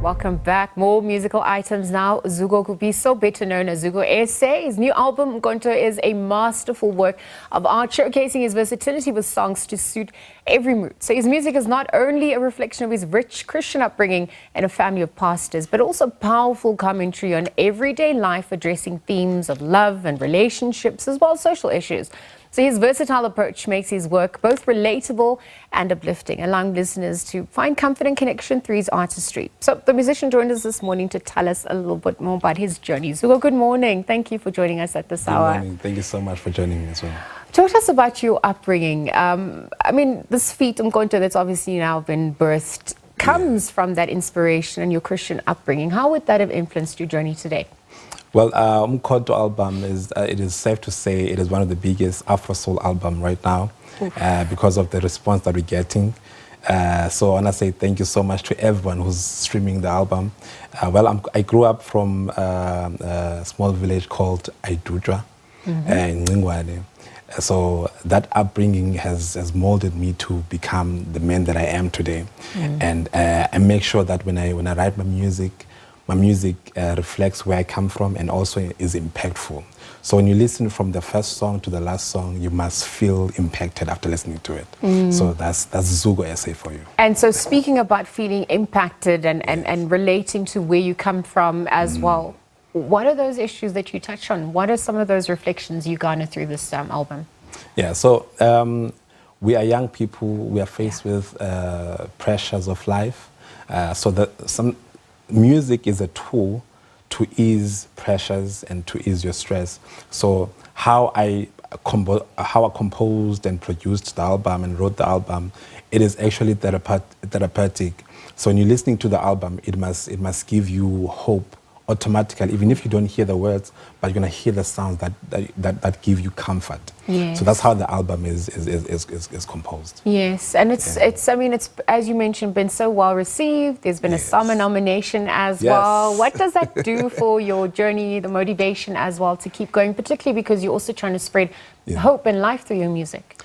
Welcome back. More musical items now. Zuko Kupiso, better known as Zugo SA. His new album, Umkhonto, is a masterful work of art, showcasing his versatility with songs to suit every mood. So his music is not only a reflection of his rich Christian upbringing and a family of pastors, but also powerful commentary on everyday life, addressing themes of love and relationships, as well as social issues. So his versatile approach makes his work both relatable and uplifting, allowing listeners to find comfort and connection through his artistry. So the musician joined us this morning to tell us a little bit more about his journey. Zugo, good morning. Thank you for joining us at this hour. Good morning. Thank you so much for joining me as well. Talk to us about your upbringing. I mean, this feat, Umkhonto, that's obviously now been birthed, comes from that inspiration and your Christian upbringing. How would that have influenced your journey today? Well, Umkhonto album it is safe to say it is one of the biggest Afro soul album right now because of the response that we're getting. So I want to say thank you so much to everyone who's streaming the album. I grew up from a small village called Aidudra in Ngwale. So that upbringing has molded me to become the man that I am today. And I make sure that when I write my music reflects where I come from and also is impactful. So when you listen from the first song to the last song, you must feel impacted after listening to it. So that's Zugo SA for you. And so speaking about feeling impacted and relating to where you come from as well, what are those issues that you touch on? What are some of those reflections you garner through this album? Yeah, so we are young people. We are faced with pressures of life. So that music is a tool to ease pressures and to ease your stress. So how I composed and produced the album and wrote the album, it is actually therapeutic. So when you're listening to the album, it must give you hope automatically, even if you don't hear the words, but you're gonna hear the sounds that give you comfort. Yes. So that's how the album is composed. Yes, and it's I mean, it's, as you mentioned, been so well received. There's been a summer nomination as well. What does that do for your journey, the motivation as well to keep going, particularly because you're also trying to spread hope and life through your music?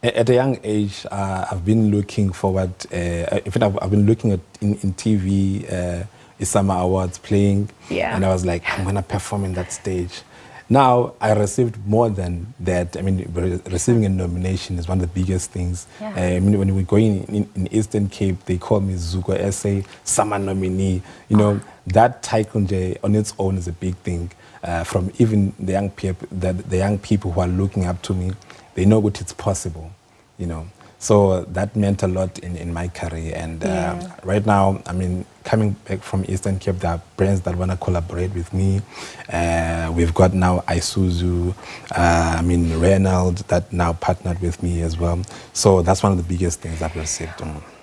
At a young age, I've been looking forward. In fact, I've been looking at in TV. Summer Awards playing, and I was like, I'm gonna perform in that stage. Now I received more than that. I mean, receiving a nomination is one of the biggest things. I mean, when we go in Eastern Cape, they call me Zuko SA summer nominee. You know, that title on its own is a big thing. From even the young people who are looking up to me, they know what it's possible. You know. So that meant a lot in my career. And right now, I mean, coming back from Eastern Cape, there are brands that want to collaborate with me. We've got now Isuzu, Reynolds that now partnered with me as well. So that's one of the biggest things that we received.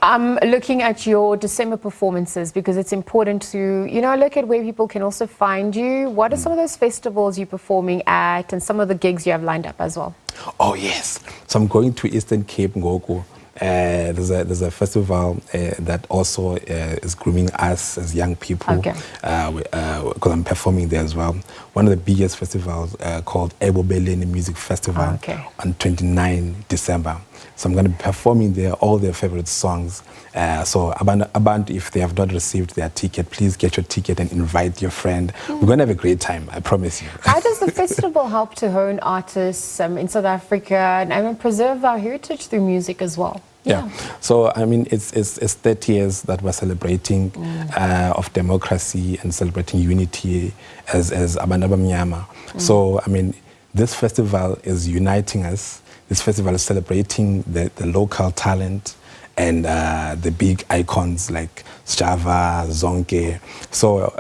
I'm looking at your December performances because it's important to, look at where people can also find you. What are some of those festivals you're performing at and some of the gigs you have lined up as well? Oh, yes. So I'm going to Eastern Cape, Ngoko. There's a festival that also is grooming us as young people, because I'm performing there as well. One of the biggest festivals called Ebobeleni Music Festival on 29 December. So I'm going to be performing there all their favorite songs. So Abantu, if they have not received their ticket, please get your ticket and invite your friend. We're going to have a great time, I promise you. How does the festival help to hone artists in South Africa and preserve our heritage through music as well? Yeah. So, I mean, it's 30 years that we're celebrating of democracy and celebrating unity as Abantu Abamnyama. So, I mean, this festival is uniting us. This festival is celebrating the local talent and the big icons like Sjava, Zonke. So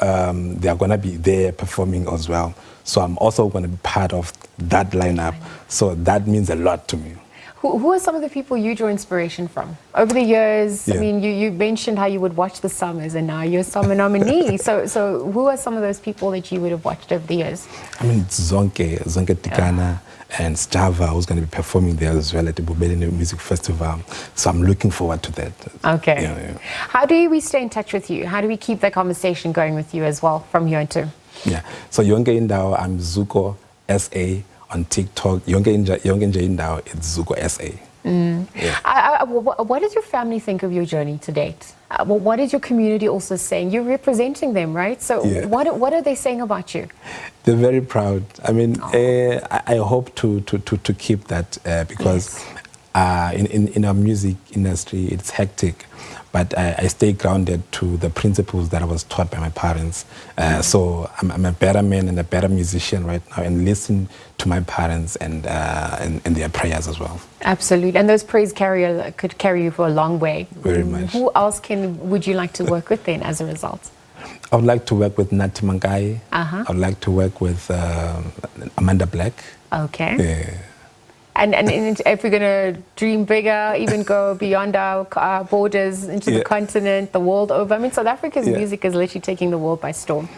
they are going to be there performing as well. So I'm also going to be part of that lineup. So that means a lot to me. Who are some of the people you draw inspiration from? Over the years, I mean, you mentioned how you would watch the summers and now you're a summer nominee. So who are some of those people that you would have watched over the years? I mean, Zonke Tikana and Sjava, who's going to be performing there as well at the Bobeleni Music Festival. So I'm looking forward to that. Okay. How do we stay in touch with you? How do we keep that conversation going with you as well from here too? Yeah. So Yonke Indao, I'm Zuko SA. On TikTok, Yonke Indao, it's Zugo SA. What does your family think of your journey to date? Well, what is your community also saying? You're representing them, right? So what are they saying about you? They're very proud. I mean, I hope to keep that because in our music industry, it's hectic. But I stay grounded to the principles that I was taught by my parents. So I'm a better man and a better musician right now, and listen to my parents and their prayers as well. Absolutely, and those prayers could carry you for a long way. Very much. Who else would you like to work with then as a result? I would like to work with Nati Mangai. I would like to work with Amanda Black. Okay. Yeah. And if we're going to dream bigger, even go beyond our borders into the continent, the world over. I mean, South Africa's music is literally taking the world by storm.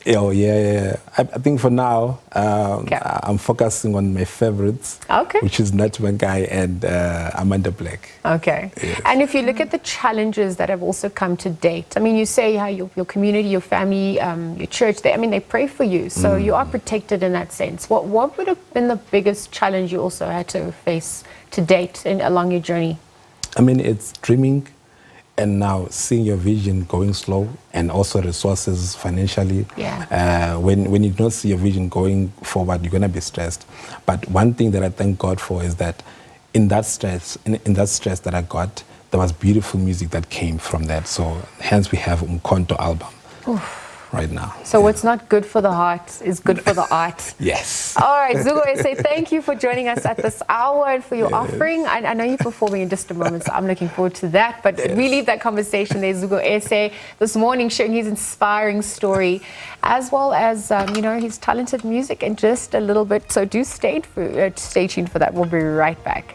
Oh, yeah. I think for now, I'm focusing on my favorites, which is Nat Mangai and Amanda Black. Okay. Yes. And if you look at the challenges that have also come to date, I mean, you say how your community, your family, your church, they pray for you. So you are protected in that sense. What would have been the biggest challenge you also had to face to date along your journey? I mean, it's dreaming. And now seeing your vision going slow, and also resources financially. When you don't see your vision going forward, you're gonna be stressed. But one thing that I thank God for is that in that stress that I got, there was beautiful music that came from that. So hence we have Umkhonto album. Right now. So what's not good for the heart is good for the art. Yes. All right, Zugo SA, thank you for joining us at this hour and for your offering. I know you're performing in just a moment, so I'm looking forward to that. But we leave that conversation there. Zugo SA this morning sharing his inspiring story, as well as his talented music, and just a little bit. So do stay tuned for that. We'll be right back.